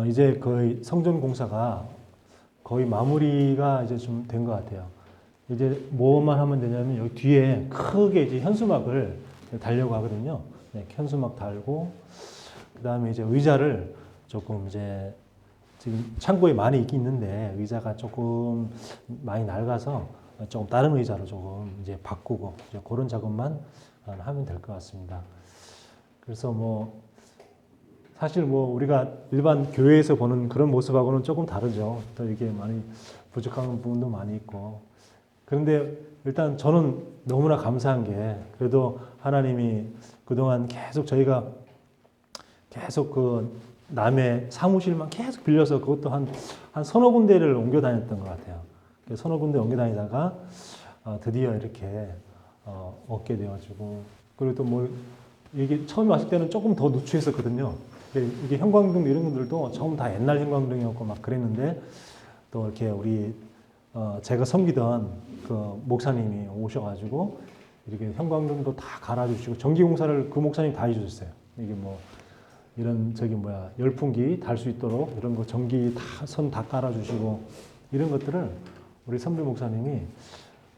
이제 거의 성전 공사가 거의 마무리가 이제 좀 된 것 같아요. 이제 뭐만 하면 되냐면 여기 뒤에 크게 이제 현수막을 달려고 하거든요. 네, 현수막 달고 그 다음에 이제 의자를 조금 이제 지금 창고에 많이 있긴 있는데 의자가 조금 많이 낡아서 조금 다른 의자로 조금 이제 바꾸고 이제 그런 작업만 하면 될 것 같습니다. 그래서 뭐 사실 뭐 우리가 일반 교회에서 보는 그런 모습하고는 조금 다르죠. 또 이게 많이 부족한 부분도 많이 있고. 그런데 일단 저는 너무나 감사한 게 그래도 하나님이 그동안 계속 저희가 계속 그 남의 사무실만 계속 빌려서 그것도 한 서너 군데를 옮겨 다녔던 것 같아요. 서너 군데 옮겨 다니다가 드디어 이렇게 얻게 되어지고 그리고 또 뭐 이게 처음에 왔을 때는 조금 더 누추했었거든요. 이게 형광등 이런 것들도 처음 다 옛날 형광등이었고 막 그랬는데 또 이렇게 우리 제가 섬기던 그 목사님이 오셔가지고 이렇게 형광등도 다 갈아주시고 전기공사를 그 목사님 다 해주셨어요. 이게 뭐 이런 저기 뭐야 열풍기 달 수 있도록 이런 거 전기 다 선 다 깔아주시고 이런 것들을 우리 선배 목사님이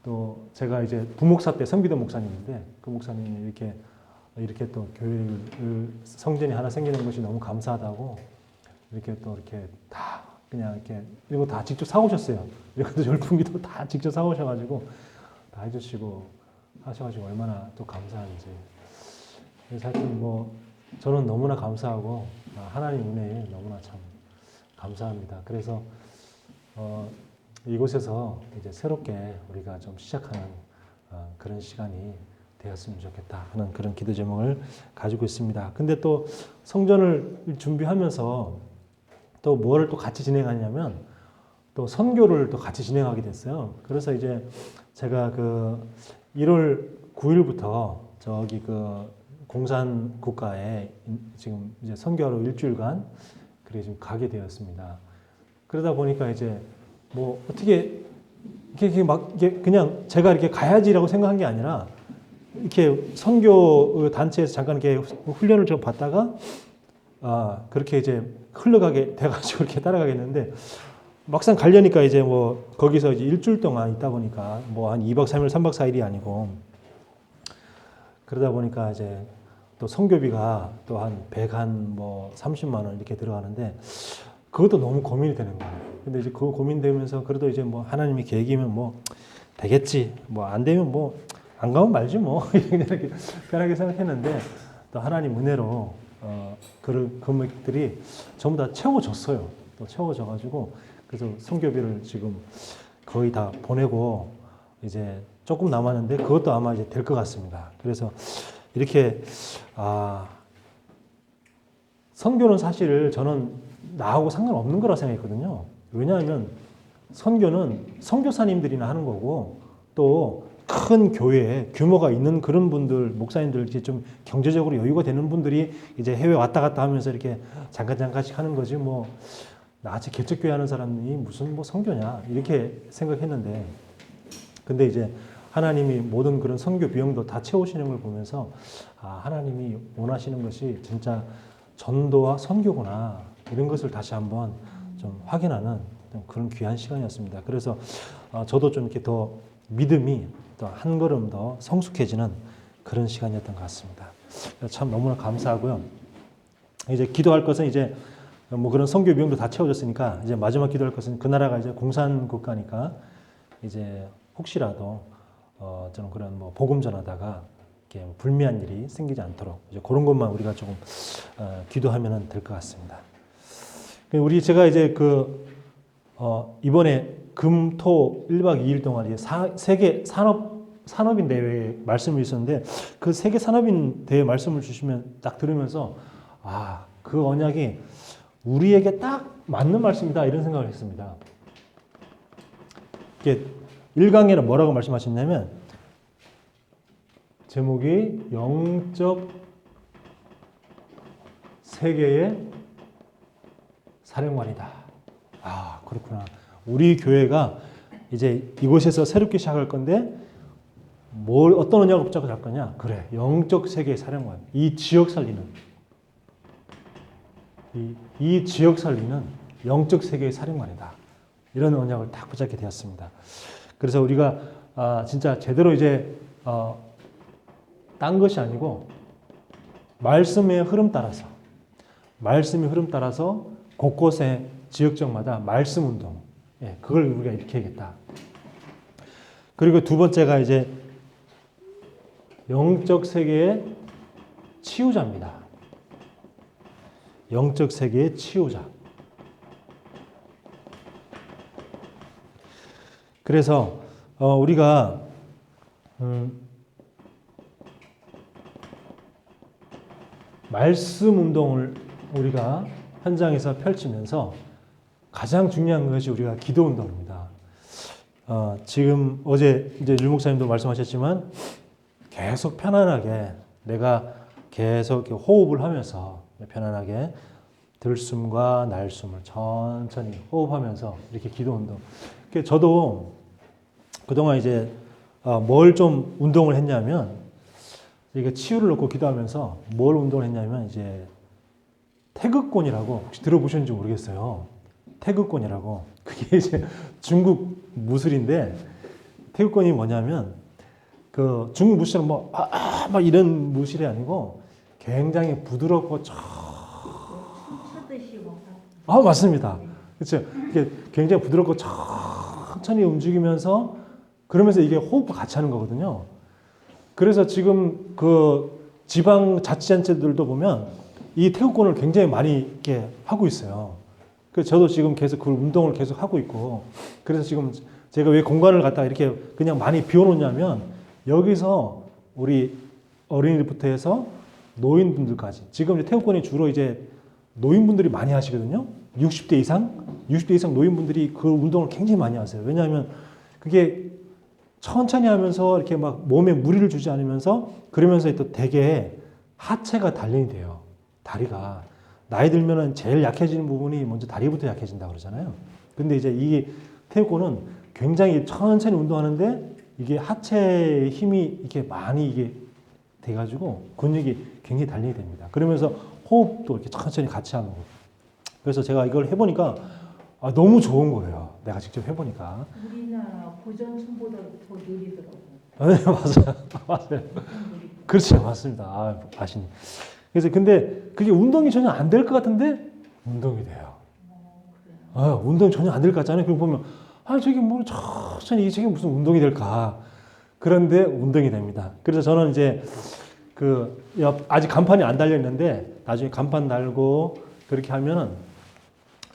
또 제가 이제 부목사 때 섬기던 목사님인데 그 목사님이 이렇게 또 교회를 성전이 하나 생기는 것이 너무 감사하다고 이렇게 또 이렇게 다 그냥 이렇게 이거 다 직접 사오셨어요. 이것도 열풍기도 다 직접 사오셔가지고 다 해주시고 하셔가지고 얼마나 또 감사한지. 그래서 하여튼 뭐 저는 너무나 감사하고 하나님 은혜에 너무나 참 감사합니다. 그래서 이곳에서 이제 새롭게 우리가 좀 시작하는 그런 시간이 되었으면 좋겠다 하는 그런 기도 제목을 가지고 있습니다. 근데 또 성전을 준비하면서 또 뭐를 또 같이 진행하냐면 또 선교를 또 같이 진행하게 됐어요. 그래서 이제 제가 그 1월 9일부터 저기 그 공산 국가에 지금 이제 선교하러 일주일간 그래 지금 가게 되었습니다. 그러다 보니까 이제 뭐 어떻게 이게 막 이게 그냥 제가 이렇게 가야지라고 생각한 게 아니라 이렇게 선교 단체에서 잠깐 이렇게 훈련을 좀 받다가 그렇게 이제 흘러가게 돼가지고 이렇게 따라가게 됐는데 막상 가려니까 이제 뭐 거기서 이제 일주일 동안 있다 보니까 뭐 한 2박 3일, 3박 4일이 아니고 그러다 보니까 이제 또 선교비가 또 한 30만 원 이렇게 들어가는데 그것도 너무 고민이 되는 거예요. 근데 이제 그거 고민되면서 그래도 이제 뭐 하나님이 계획이면 뭐 되겠지. 뭐 안 되면 뭐 안 가면 말지 뭐 이렇게 편하게 생각했는데 또 하나님 은혜로 그런 금액들이 전부 다 채워졌어요. 또 채워져가지고 그래서 선교비를 지금 거의 다 보내고 이제 조금 남았는데 그것도 아마 이제 될 것 같습니다. 그래서 이렇게 선교는 사실 저는 나하고 상관없는 거라 생각했거든요. 왜냐하면 선교는 선교사님들이나 하는 거고 또 큰 교회 규모가 있는 그런 분들 목사님들 이제 좀 경제적으로 여유가 되는 분들이 이제 해외 왔다 갔다 하면서 이렇게 잠깐씩 하는 거지 뭐 나같이 개척교회 하는 사람이 무슨 뭐 선교냐 이렇게 생각했는데 근데 이제 하나님이 모든 그런 선교 비용도 다 채우시는 걸 보면서 하나님이 원하시는 것이 진짜 전도와 선교구나 이런 것을 다시 한번 좀 확인하는 그런 귀한 시간이었습니다. 그래서 저도 좀 이렇게 더 믿음이 또 한 걸음 더 성숙해지는 그런 시간이었던 것 같습니다. 참 너무나 감사하고요. 이제 기도할 것은 이제 뭐 그런 선교 비용도 다 채워졌으니까 이제 마지막 기도할 것은 그 나라가 이제 공산 국가니까 이제 혹시라도 저는 그런 뭐 복음 전하다가 이렇게 불미한 일이 생기지 않도록 이제 그런 것만 우리가 조금 기도하면 될 것 같습니다. 제가 이제 이번에 금, 토 1박 2일 동안 이제 세계 산업인 대회 말씀을 있었는데 그 세계 산업인 대회 말씀을 주시면 딱 들으면서 그 언약이 우리에게 딱 맞는 말씀이다 이런 생각을 했습니다. 이게 1강에는 뭐라고 말씀하셨냐면 제목이 영적 세계의 사령관이다. 그렇구나. 우리 교회가 이제 이곳에서 새롭게 시작할 건데 어떤 언약을 붙잡고 갈 거냐? 그래, 영적 세계의 사령관. 이 지역 살리는. 이 지역 살리는 영적 세계의 사령관이다. 이런 언약을 딱 붙잡게 되었습니다. 그래서 우리가 진짜 제대로 이제 딴 것이 아니고 말씀의 흐름 따라서 곳곳에 지역적마다 말씀 운동, 그걸 우리가 일으켜야겠다. 그리고 두 번째가 이제 영적 세계의 치유자입니다. 영적 세계의 치유자. 그래서 우리가 말씀 운동을 우리가 현장에서 펼치면서 가장 중요한 것이 우리가 기도 운동입니다. 지금 어제 이제 류 목사님도 말씀하셨지만 계속 편안하게 내가 계속 호흡을 하면서 편안하게 들숨과 날숨을 천천히 호흡하면서 이렇게 기도 운동. 저도 그동안 이제 뭘 좀 운동을 했냐면 이게 치유를 놓고 기도하면서 뭘 운동을 했냐면 이제 태극권이라고 혹시 들어보셨는지 모르겠어요. 태극권이라고 그게 이제 중국 무술인데 태극권이 뭐냐면 그 중국 무술은 막 이런 무술이 아니고 굉장히 부드럽고 맞습니다. 그렇죠. 이게 굉장히 부드럽고 천천히 움직이면서 그러면서 이게 호흡과 같이 하는 거거든요. 그래서 지금 그 지방 자치단체들도 보면 이 태극권을 굉장히 많이 이렇게 하고 있어요. 그래서 저도 지금 계속 그 운동을 계속 하고 있고, 그래서 지금 제가 왜 공간을 갖다가 이렇게 그냥 많이 비워놓냐면 여기서 우리 어린이부터 해서 노인분들까지 지금 이제 태극권이 주로 이제 노인분들이 많이 하시거든요. 60대 이상 노인분들이 그 운동을 굉장히 많이 하세요. 왜냐하면 그게 천천히 하면서 이렇게 막 몸에 무리를 주지 않으면서 그러면서 또 되게 하체가 단련이 돼요. 다리가. 나이 들면은 제일 약해지는 부분이 먼저 다리부터 약해진다 그러잖아요. 근데 이제 이 태권은 굉장히 천천히 운동하는데 이게 하체의 힘이 이렇게 많이 이게 돼가지고 근육이 굉장히 단련이 됩니다. 그러면서 호흡도 이렇게 천천히 같이 하는 거. 그래서 제가 이걸 해보니까 너무 좋은 거예요. 내가 직접 해보니까. 우리나라 고전 춤보다 더 느리더라고. 네, 맞아요. 그렇죠, 맞습니다. 아시네. 그래서 근데 그게 운동이 전혀 안 될 것 같은데 운동이 돼요. 운동이 전혀 안 될 것 같잖아요. 그리고 보면 저게 뭐 천천히 저게 무슨 운동이 될까? 그런데 운동이 됩니다. 그래서 저는 이제 아직 간판이 안 달려 있는데 나중에 간판 달고 그렇게 하면은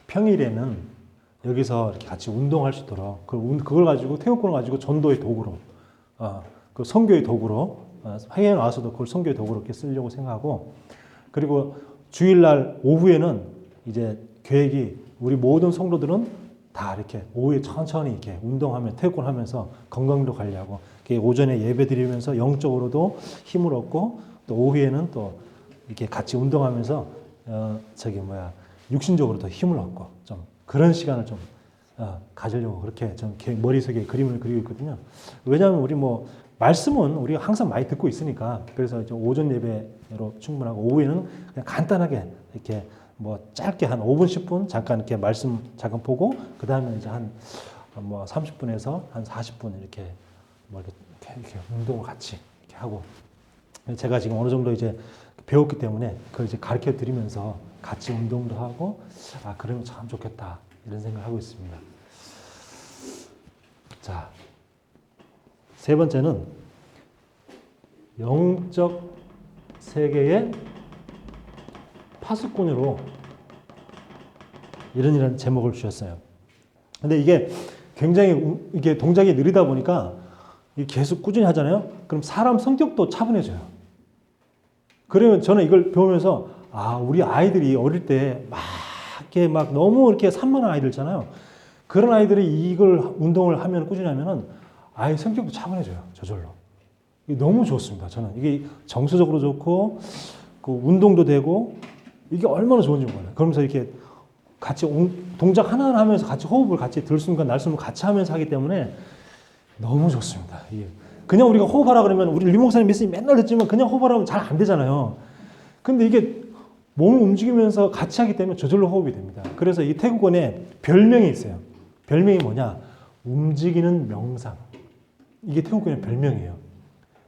평일에는 여기서 이렇게 같이 운동할 수 있도록 그걸 가지고 태극권을 가지고 전도의 도구로 그 선교의 도구로 회의에 나와서도 그걸 선교의 도구로 이렇게 쓰려고 생각하고, 그리고 주일날 오후에는 이제 계획이 우리 모든 성도들은 다 이렇게 오후에 천천히 이렇게 운동하면 태극권 하면서 건강도 관리하고 오전에 예배 드리면서 영적으로도 힘을 얻고 또 오후에는 또 이렇게 같이 운동하면서 육신적으로도 힘을 얻고 좀 그런 시간을 좀 가지려고 그렇게 좀 머릿속에 그림을 그리고 있거든요. 왜냐하면 우리 말씀은 우리가 항상 많이 듣고 있으니까. 그래서 이제 오전 예배로 충분하고 오후에는 그냥 간단하게 이렇게 짧게 한 5분, 10분 잠깐 이렇게 말씀 잠깐 보고 그 다음에 이제 한 30분에서 한 40분 이렇게 이렇게 운동을 같이 이렇게 하고, 제가 지금 어느 정도 이제 배웠기 때문에 그걸 이제 가르쳐 드리면서 같이 운동도 하고 그러면 참 좋겠다 이런 생각을 하고 있습니다. 자, 세 번째는 영적 세계의 파수꾼으로 이런 제목을 주셨어요. 근데 이게 굉장히 이게 동작이 느리다 보니까 계속 꾸준히 하잖아요. 그럼 사람 성격도 차분해져요. 그러면 저는 이걸 배우면서 우리 아이들이 어릴 때 이렇게 너무 이렇게 산만한 아이들 있잖아요. 그런 아이들이 이걸 운동을 하면 꾸준히 하면은 아이 성격도 차분해져요. 저절로. 이게 너무 좋습니다. 저는 이게 정서적으로 좋고 그 운동도 되고 이게 얼마나 좋은지 몰라요. 그러면서 이렇게 같이 동작 하나하나 하면서 같이 호흡을 같이 들숨과 날숨을 같이 하면서 하기 때문에 너무 좋습니다. 이게 그냥 우리가 호흡하라 그러면 우리 류 목사님 메시지 맨날 듣지만 그냥 호흡하라면 잘 안 되잖아요. 근데 이게 몸을 움직이면서 같이 하기 때문에 저절로 호흡이 됩니다. 그래서 이 태국어에 별명이 있어요. 별명이 뭐냐? 움직이는 명상. 이게 태국어의 별명이에요.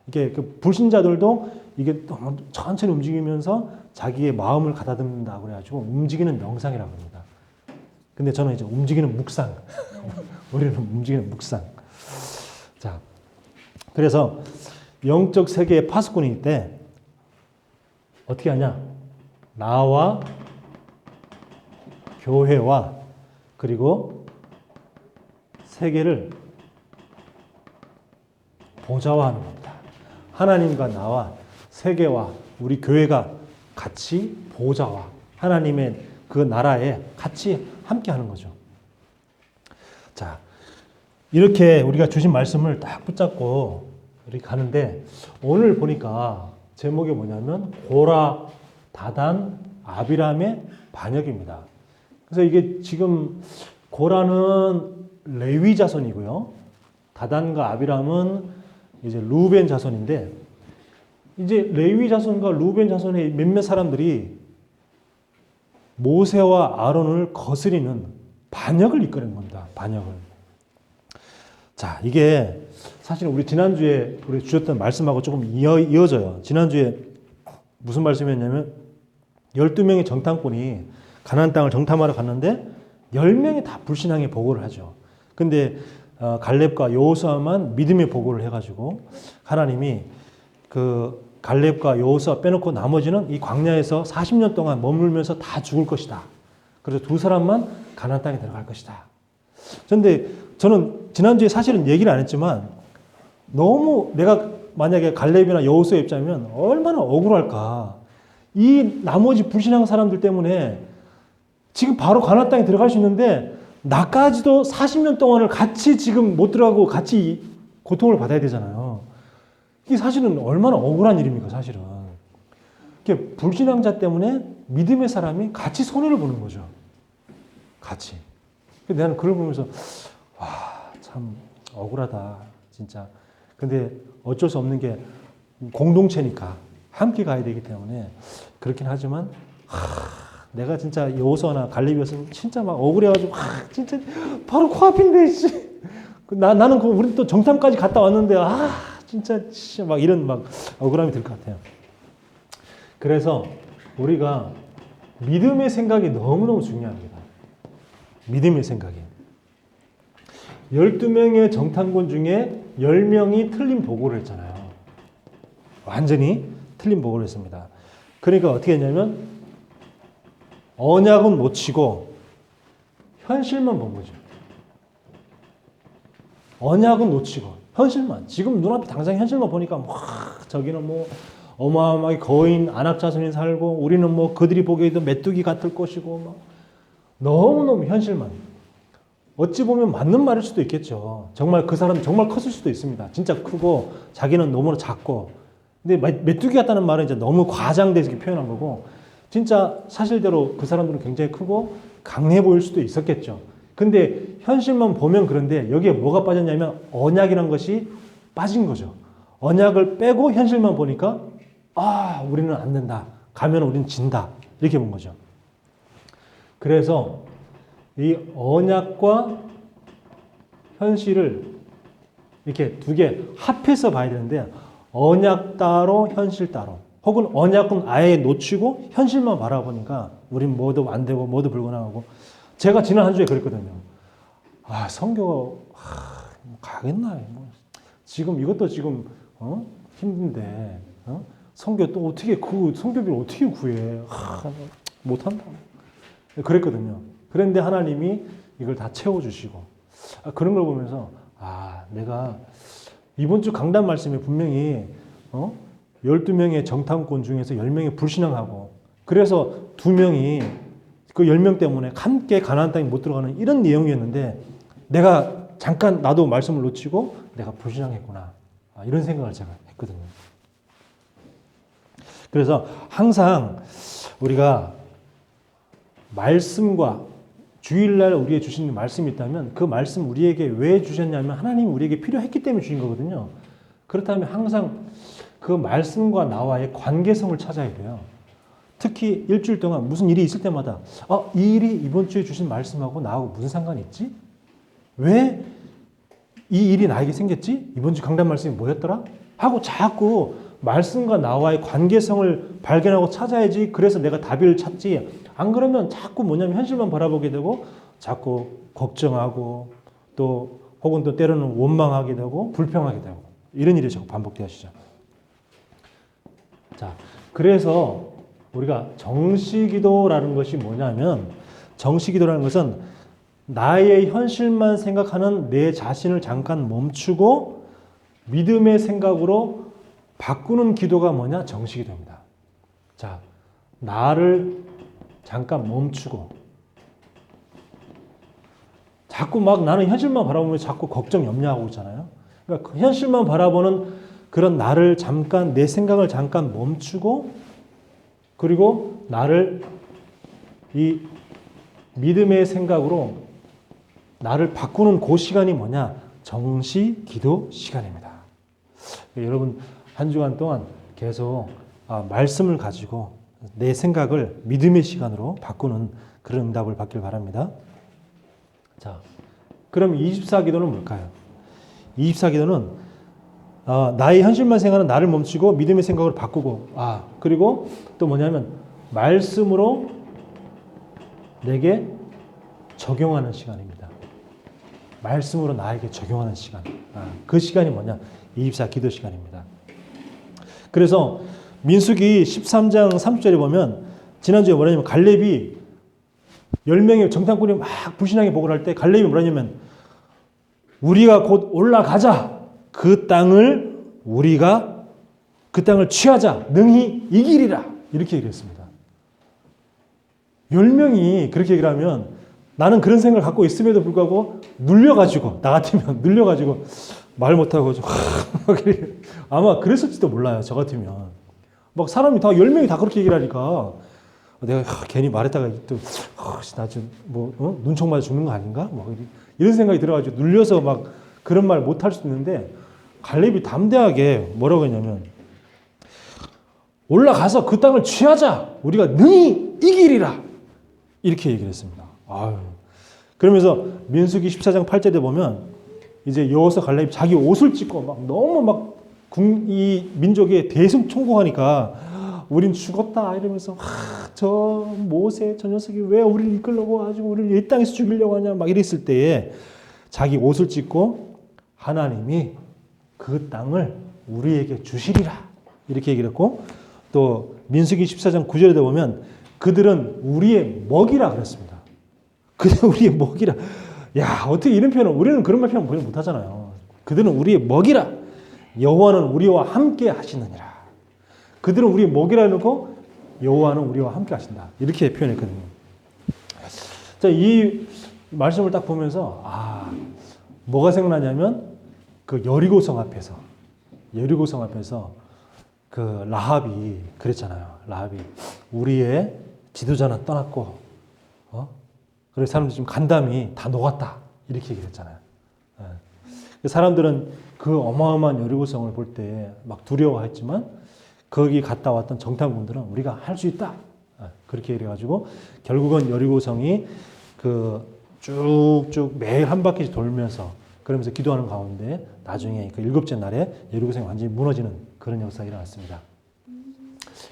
이게 그 불신자들도 이게 너무 천천히 움직이면서 자기의 마음을 가다듬는다 그래가지고 움직이는 명상이라고 합니다. 근데 저는 이제 움직이는 묵상. 우리는 움직이는 묵상. 자, 그래서 영적 세계의 파수꾼일 때 어떻게 하냐? 나와 교회와 그리고 세계를 보좌화하는 겁니다. 하나님과 나와 세계와 우리 교회가 같이 보좌화, 하나님의 그 나라에 같이 함께 하는 거죠. 자, 이렇게 우리가 주신 말씀을 딱 붙잡고 이렇게 가는데 오늘 보니까 제목이 뭐냐면 고라, 다단, 아비람의 반역입니다. 그래서 이게 지금 고라는 레위 자손이고요. 다단과 아비람은 이제 루벤 자손인데 이제 레위 자손과 루벤 자손의 몇몇 사람들이 모세와 아론을 거스리는 반역을 이끌은 겁니다. 반역을. 자, 이게 사실 우리 지난주에 우리 주셨던 말씀하고 조금 이어져요. 지난주에 무슨 말씀이었냐면 12명의 정탐꾼이 가나안 땅을 정탐하러 갔는데 10명이 다 불신앙의 보고를 하죠. 근데 갈렙과 여호수아만 믿음의 보고를 해가지고 하나님이 그 갈렙과 여호수아 빼놓고 나머지는 이 광야에서 40년 동안 머물면서 다 죽을 것이다. 그래서 두 사람만 가나안 땅에 들어갈 것이다. 그런데 저는 지난주에 사실은 얘기를 안 했지만 너무 내가 만약에 갈렙이나 여호수아의 입장이면 얼마나 억울할까. 이 나머지 불신앙 사람들 때문에 지금 바로 가나안 땅에 들어갈 수 있는데 나까지도 40년 동안을 같이 지금 못 들어가고 같이 고통을 받아야 되잖아요. 이게 사실은 얼마나 억울한 일입니까, 사실은. 이게 불신앙자 때문에 믿음의 사람이 같이 손해를 보는 거죠. 같이. 나는 그걸 보면서 와, 참 억울하다, 진짜. 근데 어쩔 수 없는 게 공동체니까 함께 가야 되기 때문에 그렇긴 하지만 내가 진짜 여호수아나 갈렙이었으면 진짜 막 억울해가지고 진짜 바로 코앞인데 나는 우리 또 정탐까지 갔다 왔는데 진짜 막 이런 막 억울함이 들 것 같아요. 그래서 우리가 믿음의 생각이 너무너무 중요합니다. 믿음의 생각이. 12명의 정탐꾼 중에 10명이 틀린 보고를 했잖아요. 완전히 틀린 보고를 했습니다. 그러니까 어떻게 했냐면 언약은 놓치고 현실만 본 거죠. 언약은 놓치고 현실만. 지금 눈앞에 당장 현실만 보니까 저기는 뭐 어마어마하게 거인 안악자손이 살고 우리는 뭐 그들이 보기에도 메뚜기 같을 것이고 막 너무너무 현실만. 어찌 보면 맞는 말일 수도 있겠죠. 정말 그 사람은 정말 컸을 수도 있습니다. 진짜 크고 자기는 너무 작고. 근데 메뚜기 같다는 말은 이제 너무 과장돼서 표현한 거고 진짜 사실대로 그 사람들은 굉장히 크고 강해 보일 수도 있었겠죠. 근데 현실만 보면 그런데 여기에 뭐가 빠졌냐면 언약이란 것이 빠진 거죠. 언약을 빼고 현실만 보니까 우리는 안 된다. 가면 우리는 진다. 이렇게 본 거죠. 그래서 이 언약과 현실을 이렇게 두 개 합해서 봐야 되는데 언약 따로 현실 따로 혹은 언약은 아예 놓치고 현실만 바라보니까 우린 뭐도 안 되고 뭐도 불가능하고 제가 지난 한 주에 그랬거든요. 선교 가겠나? 지금 이것도 지금 힘든데 선교 또 어떻게 그 선교비를 어떻게 구해? 못한다. 그랬거든요. 그런데 하나님이 이걸 다 채워주시고 그런 걸 보면서 내가 이번 주 강단 말씀에 분명히 12명의 정탐꾼 중에서 10명이 불신앙하고 그래서 2명이 그 10명 때문에 함께 가나안 땅에 못 들어가는 이런 내용이었는데 내가 잠깐 나도 말씀을 놓치고 내가 불신앙했구나. 이런 생각을 제가 했거든요. 그래서 항상 우리가 말씀과 주일날 우리에게 주신 말씀이 있다면 그 말씀 우리에게 왜 주셨냐면 하나님이 우리에게 필요했기 때문에 주신 거거든요. 그렇다면 항상 그 말씀과 나와의 관계성을 찾아야 돼요. 특히 일주일 동안 무슨 일이 있을 때마다 이 일이 이번 주에 주신 말씀하고 나하고 무슨 상관이 있지? 왜 이 일이 나에게 생겼지? 이번 주 강단 말씀이 뭐였더라? 하고 자꾸 말씀과 나와의 관계성을 발견하고 찾아야지. 그래서 내가 답을 찾지. 안 그러면 자꾸 뭐냐면 현실만 바라보게 되고 자꾸 걱정하고 또 혹은 또 때로는 원망하게 되고 불평하게 되고 이런 일이 자꾸 반복되어지죠. 자, 그래서 우리가 정시기도라는 것이 뭐냐면 정시기도라는 것은 나의 현실만 생각하는 내 자신을 잠깐 멈추고 믿음의 생각으로 바꾸는 기도가 뭐냐? 정시기도입니다. 자, 나를 잠깐 멈추고 자꾸 막 나는 현실만 바라보면 자꾸 걱정 염려하고 있잖아요. 그러니까 현실만 바라보는 그런 나를 잠깐 내 생각을 잠깐 멈추고 그리고 나를 이 믿음의 생각으로 나를 바꾸는 그 시간이 뭐냐? 정시 기도 시간입니다. 여러분 한 주간 동안 계속 말씀을 가지고 내 생각을 믿음의 시간으로 바꾸는 그런 응답을 받길 바랍니다. 자, 그럼 24기도는 뭘까요? 24기도는 나의 현실만 생각하는 나를 멈추고 믿음의 생각으로 바꾸고 그리고 또 뭐냐면 말씀으로 내게 적용하는 시간입니다. 말씀으로 나에게 적용하는 시간. 그 시간이 뭐냐? 24기도 시간입니다. 그래서 민수기 13장 30절에 보면 지난주에 뭐라냐면 갈렙이 10명의 정탐꾼이 막 불신하게 보고를 할 때 갈렙이 뭐라냐면 우리가 곧 올라가자. 우리가 그 땅을 취하자. 능히 이기리라. 이렇게 얘기했습니다. 10명이 그렇게 얘기를 하면 나는 그런 생각을 갖고 있음에도 불구하고 눌려가지고 나 같으면 눌려가지고 말 못하고 좀 아마 그랬을지도 몰라요. 저 같으면 막 사람이 다 10명이 다 그렇게 얘기를 하니까 내가 괜히 말했다가 또 나 좀 뭐 눈총 맞아 죽는 거 아닌가? 뭐 이런 생각이 들어가지고 눌려서 막 그런 말 못할 수도 있는데 갈렙이 담대하게 뭐라고 했냐면 올라가서 그 땅을 취하자. 우리가 능히 이기리라. 이렇게 얘기를 했습니다. 그러면서 민수기 14장 8절에 보면 이제 여호수아 갈렙이 자기 옷을 찢고 막 너무 막 이 민족에 대승총공하니까 우린 죽었다 이러면서 저 모세 저 녀석이 왜 우리를 이끌려고 가지고 우리를 이 땅에서 죽이려고 하냐 막 이랬을 때에 자기 옷을 찢고 하나님이 그 땅을 우리에게 주시리라 이렇게 얘기를 했고 또 민수기 14장 9절에 보면 그들은 우리의 먹이라 그랬습니다. 그들은 우리의 먹이라. 야, 어떻게 이런 표현을 우리는 그런 말 표현 못 하잖아요. 그들은 우리의 먹이라. 여호와는 우리와 함께 하시느니라. 그들은 우리의 먹이라 해놓고 여호와는 우리와 함께 하신다. 이렇게 표현했거든요. 자, 이 말씀을 딱 보면서 뭐가 생각나냐면 그 여리고성 앞에서 그 라합이 그랬잖아요. 라합이 우리의 지도자는 떠났고 그래서 사람들이 지금 간담이 다 녹았다. 이렇게 얘기를 했잖아요. 사람들은 그 어마어마한 여리고성을 볼 때 막 두려워했지만 거기 갔다 왔던 정탐꾼들은 우리가 할 수 있다. 그렇게 얘기해가지고 결국은 여리고성이 그 쭉쭉 매일 한 바퀴씩 돌면서 그러면서 기도하는 가운데 나중에 그 7째 날에 여리고성이 완전히 무너지는 그런 역사가 일어났습니다.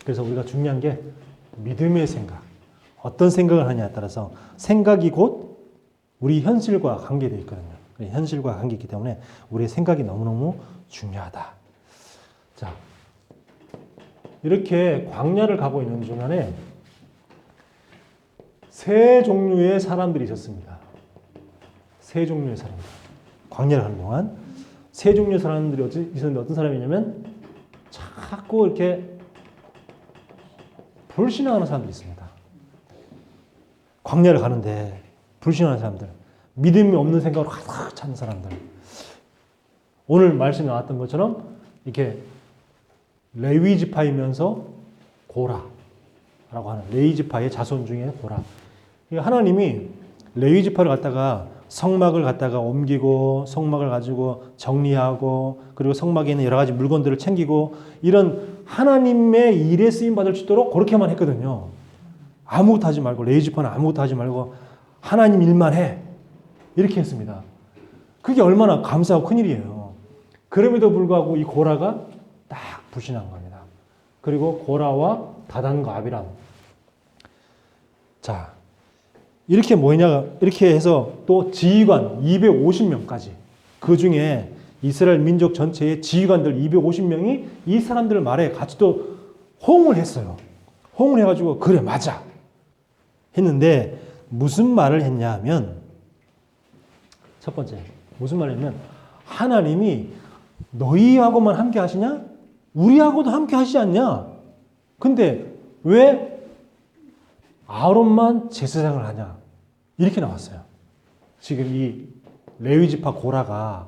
그래서 우리가 중요한 게 믿음의 생각. 어떤 생각을 하냐에 따라서 생각이 곧 우리 현실과 관계되어 있거든요. 현실과 관계있기 때문에 우리의 생각이 너무너무 중요하다. 자, 이렇게 광야를 가고 있는 중간에 세 종류의 사람들이 있었습니다. 세 종류의 사람들. 광야를 가는 동안 세 종류의 사람들이 있었는데 어떤 사람이냐면 자꾸 이렇게 불신앙하는 사람들이 있습니다. 광야를 가는데 불신앙하는 사람들. 믿음이 없는 생각으로 가득 찬 사람들. 오늘 말씀에 나왔던 것처럼 이렇게 레위 지파이면서 고라라고 하는 레위 지파의 자손 중에 고라. 하나님이 레위 지파를 갖다가 성막을 갖다가 옮기고 성막을 가지고 정리하고 그리고 성막에 있는 여러 가지 물건들을 챙기고 이런 하나님의 일에 쓰임 받을 수 있도록 그렇게만 했거든요. 아무것도 하지 말고 레위지파는 아무것도 하지 말고 하나님 일만 해. 이렇게 했습니다. 그게 얼마나 감사하고 큰일이에요. 그럼에도 불구하고 이 고라가 딱 불신한 겁니다. 그리고 고라와 다단과 아비람. 자, 이렇게 뭐냐, 이렇게 해서 또 지휘관 250명까지 그 중에 이스라엘 민족 전체의 지휘관들 250명이 이 사람들 말에 같이 또 호응을 했어요. 호응을 해가지고 그래 맞아 했는데 무슨 말을 했냐 하면 첫 번째 무슨 말을 했냐면 하나님이 너희하고만 함께 하시냐? 우리하고도 함께 하시지 않냐? 근데 왜 아론만 제사장을 하냐? 이렇게 나왔어요. 지금 이 레위지파 고라가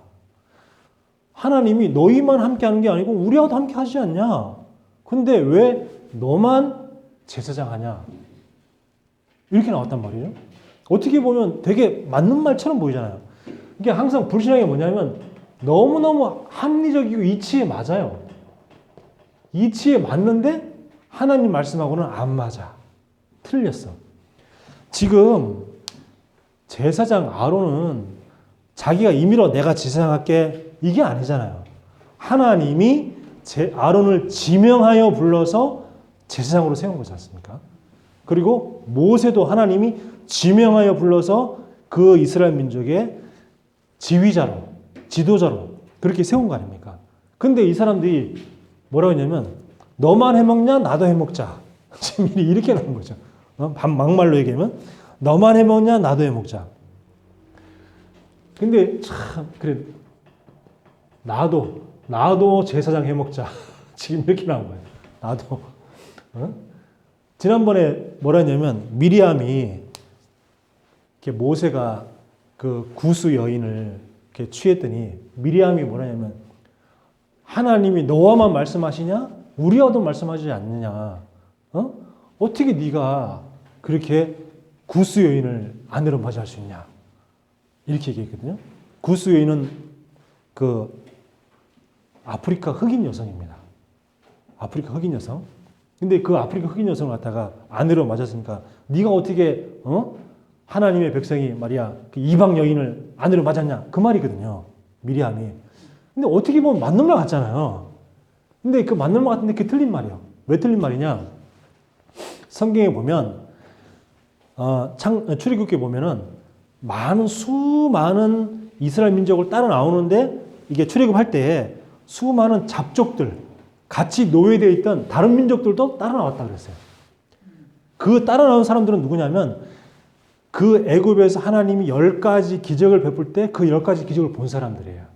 하나님이 너희만 함께 하는 게 아니고 우리하고도 함께 하시지 않냐? 근데 왜 너만 제사장 하냐? 이렇게 나왔단 말이에요. 어떻게 보면 되게 맞는 말처럼 보이잖아요. 이게 항상 불신앙이 뭐냐면 너무너무 합리적이고 이치에 맞아요. 이치에 맞는데 하나님 말씀하고는 안 맞아. 틀렸어. 지금 제사장 아론은 자기가 임의로 내가 제사장할게 이게 아니잖아요. 하나님이 아론을 지명하여 불러서 제사장으로 세운 거지 않습니까? 그리고 모세도 하나님이 지명하여 불러서 그 이스라엘 민족의 지휘자로, 지도자로 그렇게 세운 거 아닙니까? 근데 이 사람들이 뭐라고 했냐면 너만 해먹냐 나도 해먹자. 지금 이렇게 나온 거죠. 막말로 얘기하면 너만 해먹냐 나도 해먹자. 근데 참 그래 나도 제사장 해먹자. 지금 이렇게 나온 거예요. 나도. 지난번에 뭐라 했냐면 미리암이 이렇게 모세가 그 구스 여인을 이렇게 취했더니 미리암이 뭐라 했냐면 하나님이 너와만 말씀하시냐? 우리와도 말씀하시지 않느냐? 어떻게 네가 그렇게 구스 여인을 아내로 맞이할 수 있냐? 이렇게 얘기했거든요. 구스 여인은 그 아프리카 흑인 여성입니다. 아프리카 흑인 여성. 근데 그 아프리카 흑인 여성을 갖다가 아내로 맞았으니까 네가 어떻게 하나님의 백성이 말이야 그 이방 여인을 아내로 맞았냐? 그 말이거든요. 미리암이. 근데 어떻게 보면 맞는 말 같잖아요. 근데 그 맞는 말 같은데 그게 틀린 말이에요. 왜 틀린 말이냐? 성경에 보면 출애굽기에 보면은 수많은 이스라엘 민족을 따라 나오는데 이게 출애굽할 때 수많은 잡족들 같이 노예되어 있던 다른 민족들도 따라 나왔다 그랬어요. 그 따라 나온 사람들은 누구냐면 그 애굽에서 하나님이 10가지 기적을 베풀 때 그 10가지 기적을 본 사람들이에요.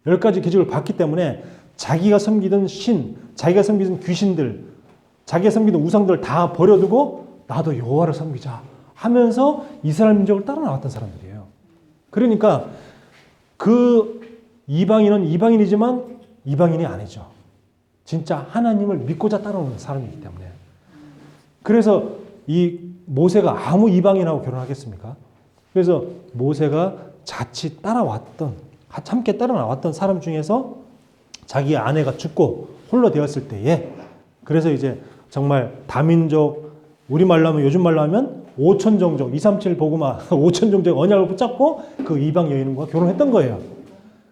10가지 기적을 봤기 때문에 자기가 섬기던 신, 자기가 섬기던 귀신들, 자기가 섬기던 우상들을 다 버려두고 나도 여호와를 섬기자 하면서 이스라엘 민족을 따라 나왔던 사람들이에요. 그러니까 그 이방인은 이방인이지만 이방인이 아니죠. 진짜 하나님을 믿고자 따라오는 사람이기 때문에. 그래서 이 모세가 아무 이방인하고 결혼하겠습니까? 그래서 모세가 자칫 함께 따라 나왔던 사람 중에서 자기 아내가 죽고 홀로 되었을 때에 그래서 이제 정말 다민족 우리말로 하면 요즘 말로 하면 5천종족 237 보고마 5천종족 언약을 붙잡고 그 이방 여인과 결혼했던 거예요.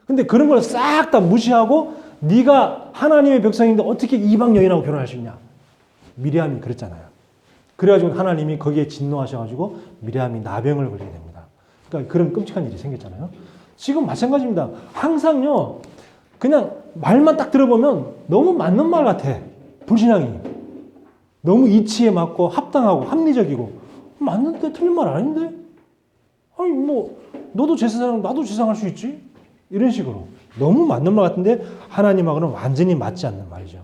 근데 그런 걸 싹 다 무시하고 네가 하나님의 백성인데 어떻게 이방 여인하고 결혼할 수 있냐? 미리암이 그랬잖아요. 그래가지고 하나님이 거기에 진노하셔가지고 미리암이 나병을 걸리게 됩니다. 그러니까 그런 끔찍한 일이 생겼잖아요. 지금 마찬가지입니다. 항상요, 그냥 말만 딱 들어보면 너무 맞는 말 같아. 불신앙이. 너무 이치에 맞고 합당하고 합리적이고 맞는데 틀린 말 아닌데? 아니 뭐 너도 제사장 나도 제사장할 수 있지? 이런 식으로 너무 맞는 말 같은데 하나님하고는 완전히 맞지 않는 말이죠.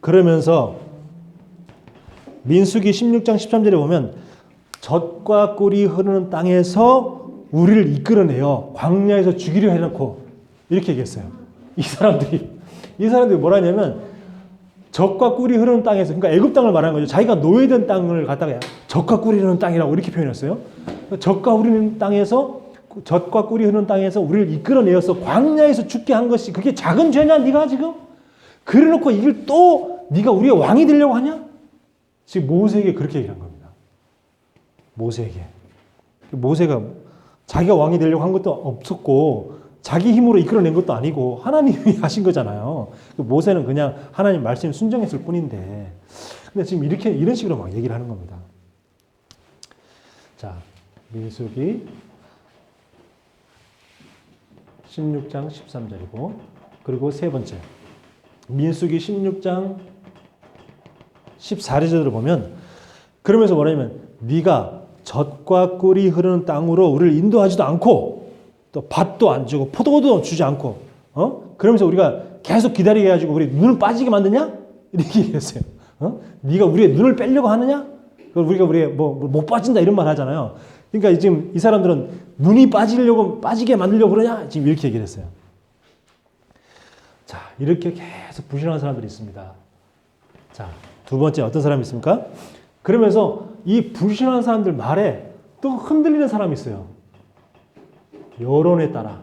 그러면서 민수기 16장 13절에 보면 젖과 꿀이 흐르는 땅에서 우리를 이끌어내어 광야에서 죽이려 해놓고 이렇게 얘기했어요. 이 사람들이 뭐라 하냐면 젖과 꿀이 흐르는 땅에서 그러니까 애굽 땅을 말하는 거죠. 자기가 노예된 땅을 갖다가 젖과 꿀이 흐르는 땅이라고 이렇게 표현했어요. 젖과 흐르는 땅에서 젖과 꿀이 흐르는 땅에서 우리를 이끌어내어서 광야에서 죽게 한 것이 그게 작은 죄냐 네가 지금? 그래놓고 이걸 또 네가 우리의 왕이 되려고 하냐? 지금 모세에게 그렇게 얘기한 겁니다. 모세에게. 모세가 자기가 왕이 되려고 한 것도 없었고 자기 힘으로 이끌어낸 것도 아니고 하나님이 하신 거잖아요. 모세는 그냥 하나님 말씀에 순종했을 뿐인데 근데 지금 이런 식으로 막 얘기를 하는 겁니다. 자, 민수기 16장 13절이고 그리고 세 번째 민수기 16장 14절을 보면 그러면서 뭐냐면 네가 젖과 꿀이 흐르는 땅으로 우리를 인도하지도 않고 또 밭도 안 주고 포도도 주지 않고 그러면서 우리가 계속 기다리게 해가지고 우리 눈을 빠지게 만드냐? 이렇게 얘기했어요. 네가 우리의 눈을 빼려고 하느냐? 우리가 못 빠진다 이런 말 하잖아요. 그러니까 지금 이 사람들은 눈이 빠지게 만들려고 그러냐? 지금 이렇게 얘기를 했어요. 자, 이렇게 계속 불신하는 사람들이 있습니다. 자, 두 번째 어떤 사람이 있습니까? 그러면서 이 불신하는 사람들 말에 또 흔들리는 사람이 있어요. 여론에 따라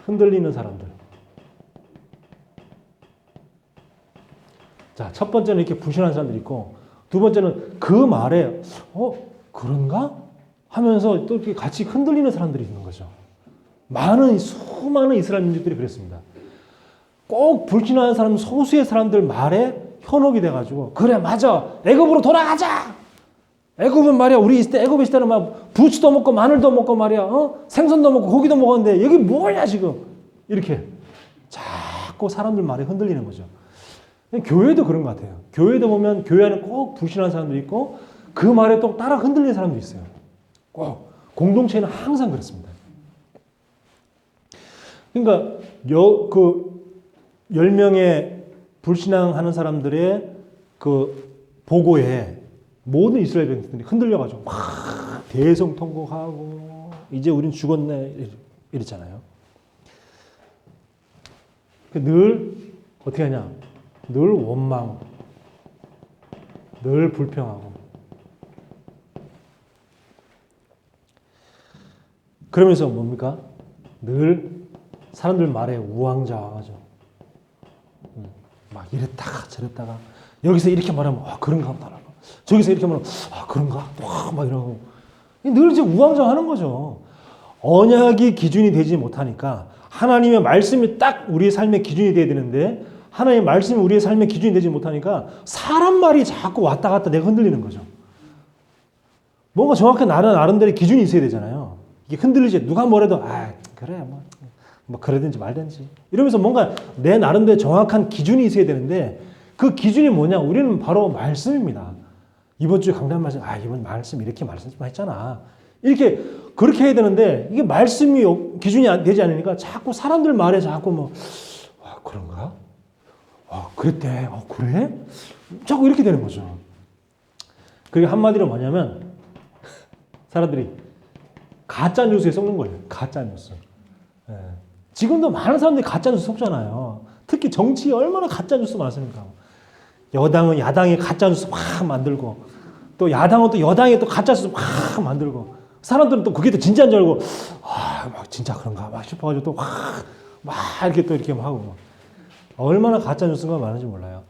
흔들리는 사람들. 자, 첫 번째는 이렇게 불신하는 사람들이 있고 두 번째는 그 말에 그런가? 하면서 또 이렇게 같이 흔들리는 사람들이 있는 거죠. 수많은 이스라엘 민족들이 그랬습니다. 꼭 불신하는 사람 소수의 사람들 말에 현혹이 돼가지고 그래 맞아 애굽으로 돌아가자. 애굽은 말이야 우리 있을 때 애굽에 있을 때는 막 부추도 먹고 마늘도 먹고 말이야 생선도 먹고 고기도 먹었는데 여기 뭐냐 지금 이렇게 자꾸 사람들 말에 흔들리는 거죠. 교회도 그런 것 같아요. 교회도 보면 교회 안에 꼭 불신하는 사람도 있고 그 말에 또 따라 흔들리는 사람도 있어요. 꼭 공동체는 항상 그렇습니다. 그러니까 10명의 불신앙하는 사람들의 그 보고에 모든 이스라엘 백성들이 흔들려가지고 막 대성통곡하고 이제 우린 죽었네 이랬잖아요. 늘 어떻게 하냐? 늘 원망, 늘 불평하고. 그러면서 뭡니까? 늘 사람들 말에 우왕좌왕하죠. 막 이랬다가 저랬다가 여기서 이렇게 말하면 그런가 보다. 저기서 이렇게 말하면 그런가? 막 이러고 늘 이제 우왕좌왕하는 거죠. 언약이 기준이 되지 못하니까 하나님의 말씀이 딱 우리의 삶의 기준이 돼야 되는데 하나님의 말씀이 우리의 삶의 기준이 되지 못하니까 사람 말이 자꾸 왔다 갔다 내가 흔들리는 거죠. 뭔가 정확한 나름대로 기준이 있어야 되잖아요. 이게 흔들리지 누가 뭐래도 그래 뭐 그러든지 말든지 이러면서 뭔가 내 나름대로 정확한 기준이 있어야 되는데 그 기준이 뭐냐? 우리는 바로 말씀입니다. 이번 주에 강단 말씀 이번 말씀 이렇게 말씀 좀 했잖아. 이렇게 그렇게 해야 되는데 이게 말씀이 기준이 되지 않으니까 자꾸 사람들 말에 자꾸 그런가? 그랬대. 그래? 자꾸 이렇게 되는 거죠. 그게 한마디로 뭐냐면 사람들이 가짜 뉴스에 속는 거예요. 가짜 뉴스. 지금도 많은 사람들이 가짜 뉴스 속잖아요. 특히 정치에 얼마나 가짜 뉴스 많습니까? 여당은 야당이 가짜 뉴스 막 만들고 또 야당은 또 여당이 또 가짜 뉴스 막 만들고 사람들은 또 그게 또 진짜인 줄 알고 막 진짜 그런가 막 싶어가지고 또 막 이렇게 또 이렇게 하고 얼마나 가짜 뉴스가 많은지 몰라요.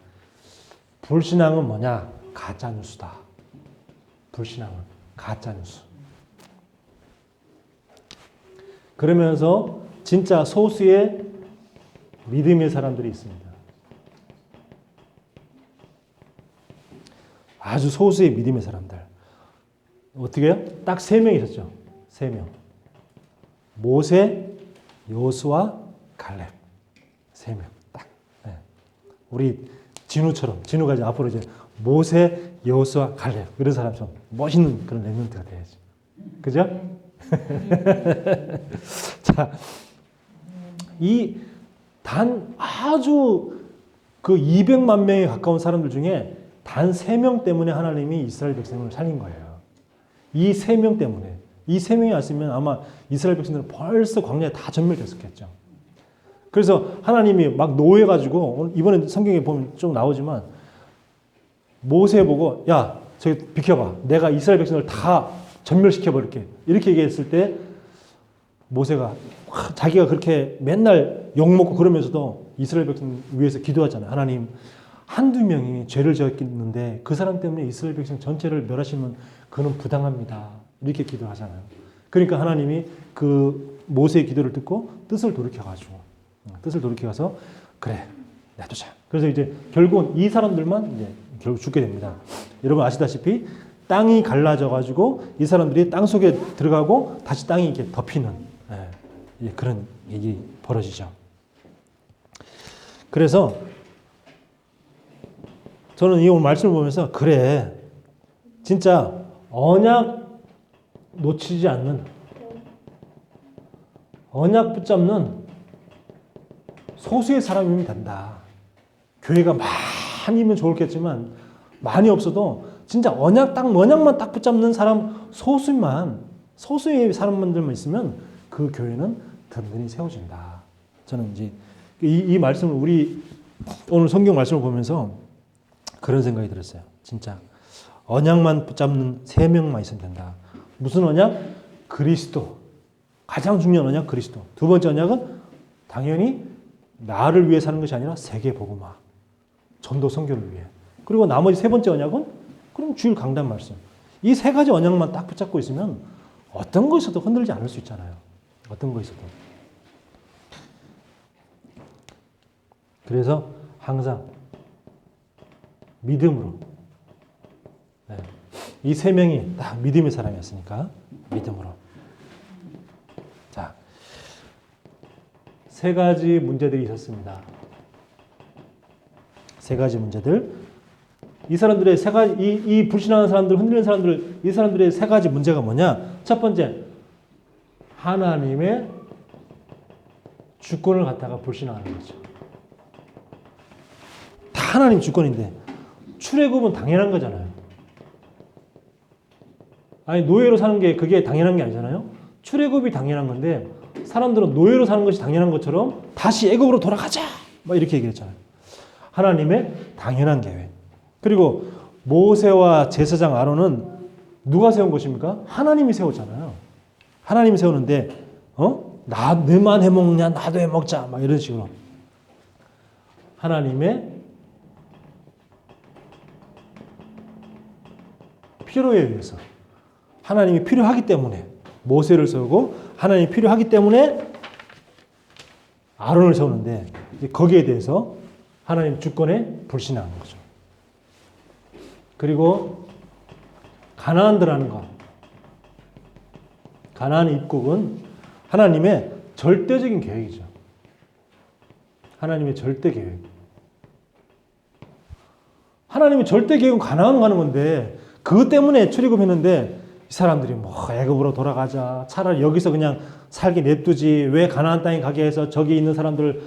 불신앙은 뭐냐? 가짜 뉴스다. 불신앙은 가짜 뉴스. 그러면서 진짜 소수의 믿음의 사람들이 있습니다. 아주 소수의 믿음의 사람들. 어떻게 해요? 딱 3명 있었죠. 3명. 모세, 요수아, 갈렙. 3명. 딱. 네. 우리 진우처럼. 진우가 이제 앞으로 이제 모세, 요수아, 갈렙. 이런 사람처럼 멋있는 그런 랩런트가 돼야지. 그죠? 자, 아주 그 200만 명에 가까운 사람들 중에 단 3명 때문에 하나님이 이스라엘 백성을 살린 거예요. 이 3명 때문에. 이 3명이 왔으면 아마 이스라엘 백성들은 벌써 광야에 다 전멸됐었겠죠. 그래서 하나님이 막 노해가지고 이번에 성경에 보면 좀 나오지만 모세 보고 야 저기 비켜봐. 내가 이스라엘 백성을 다 전멸시켜버릴게. 이렇게 얘기했을 때 모세가 자기가 그렇게 맨날 욕먹고 그러면서도 이스라엘 백성 위해서 기도하잖아요. 하나님, 한두 명이 죄를 지었는데 그 사람 때문에 이스라엘 백성 전체를 멸하시면 그는 부당합니다. 이렇게 기도하잖아요. 그러니까 하나님이 그 모세의 기도를 듣고 뜻을 돌이켜가서 그래, 놔두자. 그래서 이제 결국은 이 사람들만 이제 결국 죽게 됩니다. 여러분 아시다시피 땅이 갈라져가지고 이 사람들이 땅 속에 들어가고 다시 땅이 이렇게 덮이는 그런 일이 벌어지죠. 그래서 저는 이 오늘 말씀을 보면서 그래, 진짜 언약 놓치지 않는, 언약 붙잡는 소수의 사람이면 된다. 교회가 많이면 좋겠지만 많이 없어도 진짜 언약만 딱 붙잡는 사람 소수의 사람들만 있으면 그 교회는 든든히 세워진다. 저는 이제 이 말씀을 우리 오늘 성경 말씀을 보면서 그런 생각이 들었어요. 진짜 언약만 붙잡는 3명만 있으면 된다. 무슨 언약? 그리스도. 가장 중요한 언약 그리스도. 두 번째 언약은 당연히 나를 위해 사는 것이 아니라 세계 복음화. 전도 선교를 위해. 그리고 나머지 3번째 언약은 그럼 주일 강단 말씀. 이 3가지 언약만 딱 붙잡고 있으면 어떤 것에서도 흔들리지 않을 수 있잖아요. 어떤 것에서도. 그래서 항상 믿음으로. 네. 이 3명이 딱 믿음의 사람이었으니까 믿음으로. 자, 3가지 문제들이 있었습니다. 3가지 문제들. 이 사람들의 이 불신하는 사람들, 흔들리는 사람들, 이 사람들의 3가지 문제가 뭐냐? 첫 번째, 하나님의 주권을 갖다가 불신하는 거죠. 다 하나님 주권인데 출애굽은 당연한 거잖아요. 아니 노예로 사는 게 그게 당연한 게 아니잖아요. 출애굽이 당연한 건데 사람들은 노예로 사는 것이 당연한 것처럼 다시 애굽으로 돌아가자 막 이렇게 얘기했잖아요. 하나님의 당연한 계획. 그리고 모세와 제사장 아론은 누가 세운 것입니까? 하나님이 세웠잖아요. 하나님이 세우는데 너만 해먹냐 나도 해먹자 막 이런 식으로 하나님의 필요에 의해서 하나님이 필요하기 때문에 모세를 세우고 하나님이 필요하기 때문에 아론을 세우는데 거기에 대해서 하나님 주권에 불신하는 거죠. 그리고 가나안 들어가는 것. 가나안 입국은 하나님의 절대적인 계획이죠. 하나님의 절대 계획. 하나님의 절대 계획은 가나안 가는 건데 그것 때문에 출애굽했는데 이 사람들이 애굽으로 돌아가자. 차라리 여기서 그냥 살게 냅두지. 왜 가나안 땅에 가게 해서 저기 있는 사람들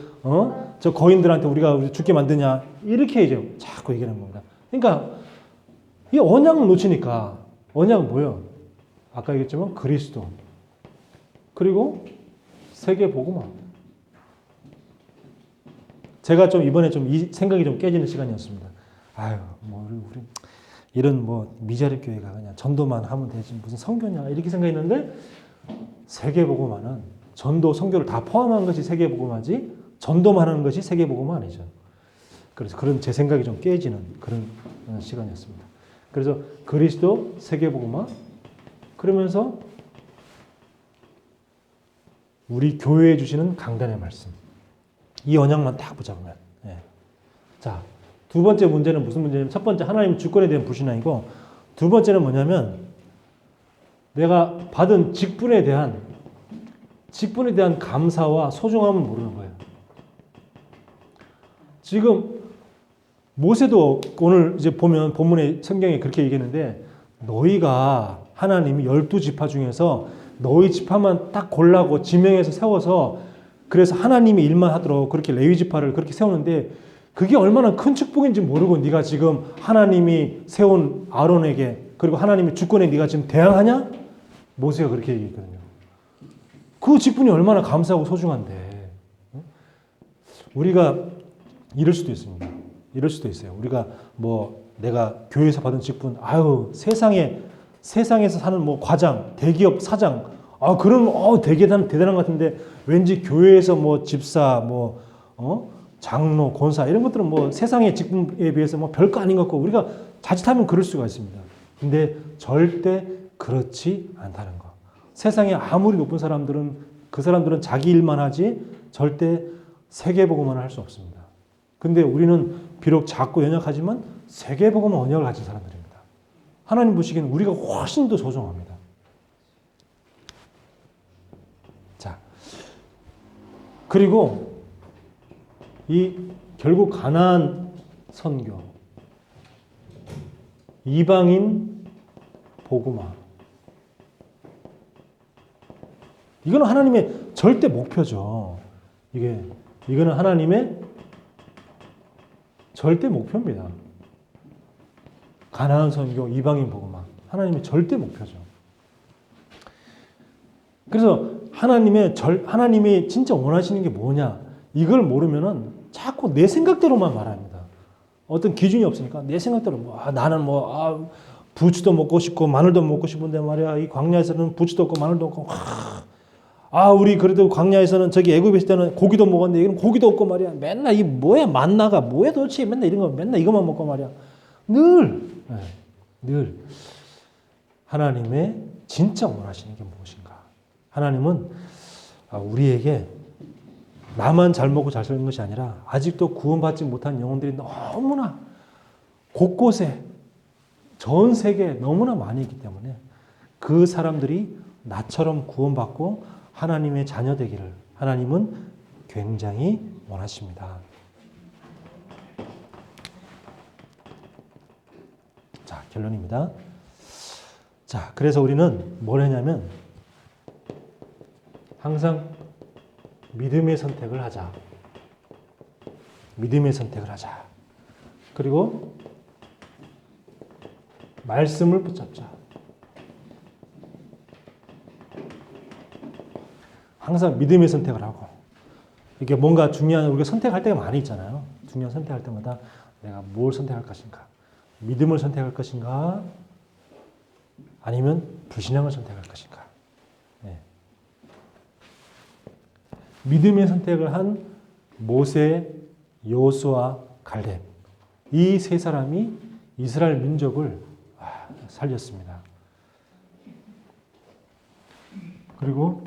저 거인들한테 우리가 죽게 만드냐. 이렇게 이제 자꾸 얘기하는 겁니다. 그러니까 이 언약을 놓치니까 언약은 뭐예요? 아까 얘기했지만 그리스도. 그리고 세계 복음화. 제가 좀 이번에 좀 이 생각이 좀 깨지는 시간이었습니다. 아유, 우리 이런 미자립 교회가 그냥 전도만 하면 되지 무슨 선교냐 이렇게 생각했는데 세계 복음화는 전도 선교를 다 포함한 것이 세계 복음화지 전도만 하는 것이 세계 복음화 아니죠. 그래서 그런 제 생각이 좀 깨지는 그런 시간이었습니다. 그래서 그리스도 세계 복음화 그러면서 우리 교회에 주시는 강단의 말씀. 이 언약만 딱 붙잡으면. 예. 자, 두 번째 문제는 무슨 문제냐면 첫 번째 하나님 주권에 대한 불신앙이고 두 번째는 뭐냐면 내가 받은 직분에 대한 감사와 소중함을 모르는 거예요. 지금 모세도 오늘 이제 보면 본문에 성경에 그렇게 얘기했는데 너희가 하나님이 12지파 중에서 너희 지파만 딱 골라고 지명해서 세워서 그래서 하나님이 일만 하도록 그렇게 레위 지파를 그렇게 세우는데 그게 얼마나 큰 축복인지 모르고 네가 지금 하나님이 세운 아론에게 그리고 하나님의 주권에 네가 지금 대항하냐? 모세가 그렇게 얘기했거든요. 그 직분이 얼마나 감사하고 소중한데 우리가 이럴 수도 있습니다. 이럴 수도 있어요. 우리가 내가 교회에서 받은 직분, 아유 세상에서 사는 뭐 과장, 대기업 사장, 그런 되게 대단한 것 같은데 왠지 교회에서 뭐 집사, 뭐 장로, 권사 이런 것들은 뭐 세상의 직분에 비해서 뭐 별거 아닌 것 같고 우리가 자칫하면 그럴 수가 있습니다. 근데 절대 그렇지 않다는 거. 세상에 아무리 높은 사람들은 그 사람들은 자기 일만 하지 절대 세계복음만 할 수 없습니다. 근데 우리는 비록 작고 연약하지만 세계복음 언약을 가진 사람들입니다. 하나님 보시기에는 우리가 훨씬 더 소중합니다. 자, 그리고 결국 가나안 선교, 이방인 복음화, 이거는 하나님의 절대 목표죠. 이거는 하나님의 절대 목표입니다. 가나안 선교, 이방인 복음화, 하나님의 절대 목표죠. 그래서 하나님이 진짜 원하시는 게 뭐냐? 이걸 모르면은 자꾸 내 생각대로만 말합니다. 어떤 기준이 없으니까 내 생각대로 나는 부추도 먹고 싶고 마늘도 먹고 싶은데 말이야. 이 광야에서는 부추도 없고 마늘도 없고 우리 그래도 광야에서는 저기 애굽에 있을 때는 고기도 먹었는데 이건 고기도 없고 말이야. 맨날 이 뭐야 만나가 뭐야 도대체 맨날 이런 거 맨날 이것만 먹고 말이야. 늘 하나님의 진짜 원하시는 게 무엇인가? 하나님은 우리에게 나만 잘 먹고 잘 사는 것이 아니라 아직도 구원받지 못한 영혼들이 너무나 곳곳에 전 세계에 너무나 많이 있기 때문에 그 사람들이 나처럼 구원받고 하나님의 자녀 되기를 하나님은 굉장히 원하십니다. 자, 결론입니다. 자, 그래서 우리는 뭘 했냐면 항상 믿음의 선택을 하자. 믿음의 선택을 하자. 그리고 말씀을 붙잡자. 항상 믿음의 선택을 하고 이게 뭔가 중요한 우리가 선택할 때가 많이 있잖아요. 중요한 선택할 때마다 내가 뭘 선택할 것인가? 믿음을 선택할 것인가? 아니면 불신앙을 선택할 것인가? 네. 믿음의 선택을 한 모세, 여호수아, 갈렙 이 세 사람이 이스라엘 민족을 살렸습니다. 그리고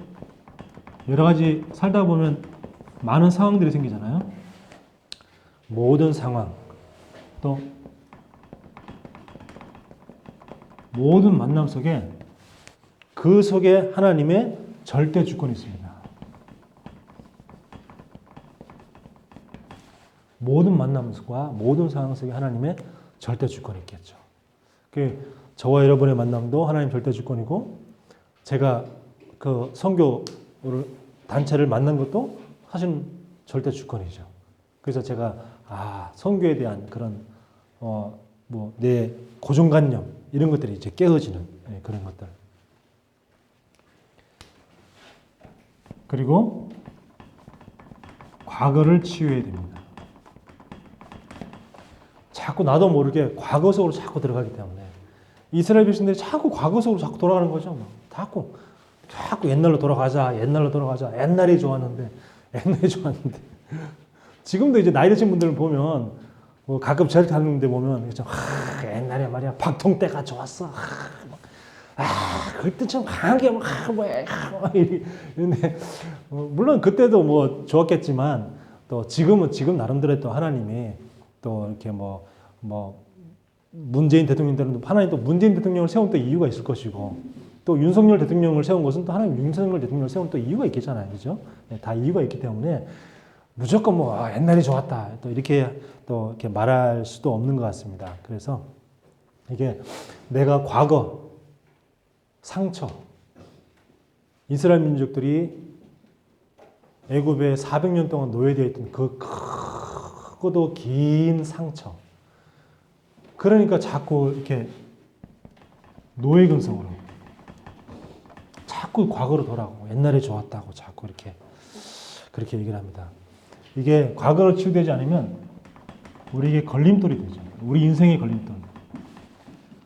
여러 가지 살다 보면 많은 상황들이 생기잖아요. 모든 상황, 또 모든 만남 속에 그 속에 하나님의 절대 주권이 있습니다. 모든 만남과 모든 상황 속에 하나님의 절대 주권이 있겠죠. 저와 여러분의 만남도 하나님 절대 주권이고 제가 그 선교를 단체를 만난 것도 사실 절대 주권이죠. 그래서 제가 선교에 대한 그런 내 고정관념 이런 것들이 이제 깨어지는 그런 것들. 그리고 과거를 치유해야 됩니다. 자꾸 나도 모르게 과거 속으로 자꾸 들어가기 때문에 이스라엘 백성들이 자꾸 과거 속으로 자꾸 돌아가는 거죠. 자꾸 옛날로 돌아가자. 옛날이 좋았는데 지금도 이제 나이 드신 분들을 보면 가끔 제일 가는 데 보면 옛날에 말이야 박통 때가 좋았어. 그때 좀 강하게 이런데 물론 그때도 뭐 좋았겠지만 또 지금 나름대로 또 하나님이 또 이렇게 문재인 대통령들은 하나님 또 문재인 대통령을 세운 또 이유가 있을 것이고 또 윤석열 대통령을 세운 것은 또 하나님 윤석열 대통령을 세운 또 이유가 있겠잖아요, 그죠? 다 이유가 있기 때문에 무조건 옛날이 좋았다 또 이렇게 말할 수도 없는 것 같습니다. 그래서 이게 내가 과거 상처 이스라엘 민족들이 애굽에 400년 동안 노예되어 있던 그 크고도 긴 상처. 그러니까 자꾸 이렇게 노예 근성으로 자꾸 과거로 돌아가고 옛날에 좋았다고 자꾸 그렇게 얘기를 합니다. 이게 과거로 치유되지 않으면 우리에게 걸림돌이 되죠. 우리 인생의 걸림돌.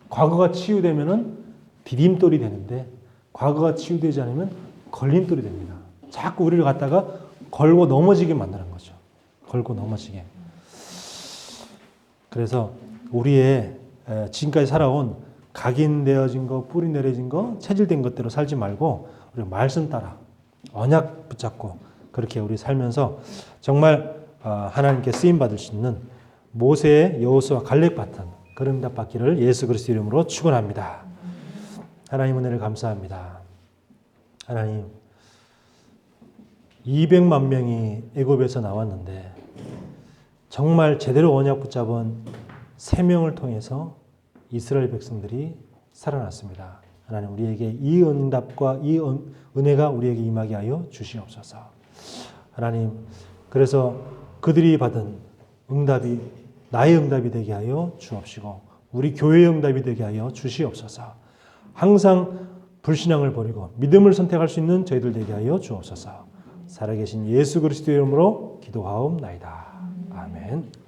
과거가 치유되면은 디딤돌이 되는데 과거가 치유되지 않으면 걸림돌이 됩니다. 자꾸 우리를 갖다가 걸고 넘어지게 만드는 거죠. 걸고 넘어지게. 그래서 우리의 지금까지 살아온 각인되어진 거, 뿌리 내려진 거, 체질된 것대로 살지 말고 우리 말씀 따라 언약 붙잡고 그렇게 우리 살면서 정말 하나님께 쓰임 받을 수 있는 모세의 여호수아 갈렙 같은 그런 응답 받기를 예수 그리스도 이름으로 축원합니다. 하나님 은혜를 감사합니다. 하나님 200만 명이 애굽에서 나왔는데 정말 제대로 언약 붙잡은 3명을 통해서 이스라엘 백성들이 살아났습니다. 하나님 우리에게 이 응답과 이 은혜가 우리에게 임하게 하여 주시옵소서. 하나님 그래서 그들이 받은 응답이 나의 응답이 되게 하여 주옵시고 우리 교회의 응답이 되게 하여 주시옵소서. 항상 불신앙을 버리고 믿음을 선택할 수 있는 저희들 되게 하여 주옵소서. 살아계신 예수 그리스도의 이름으로 기도하옵나이다. 아멘.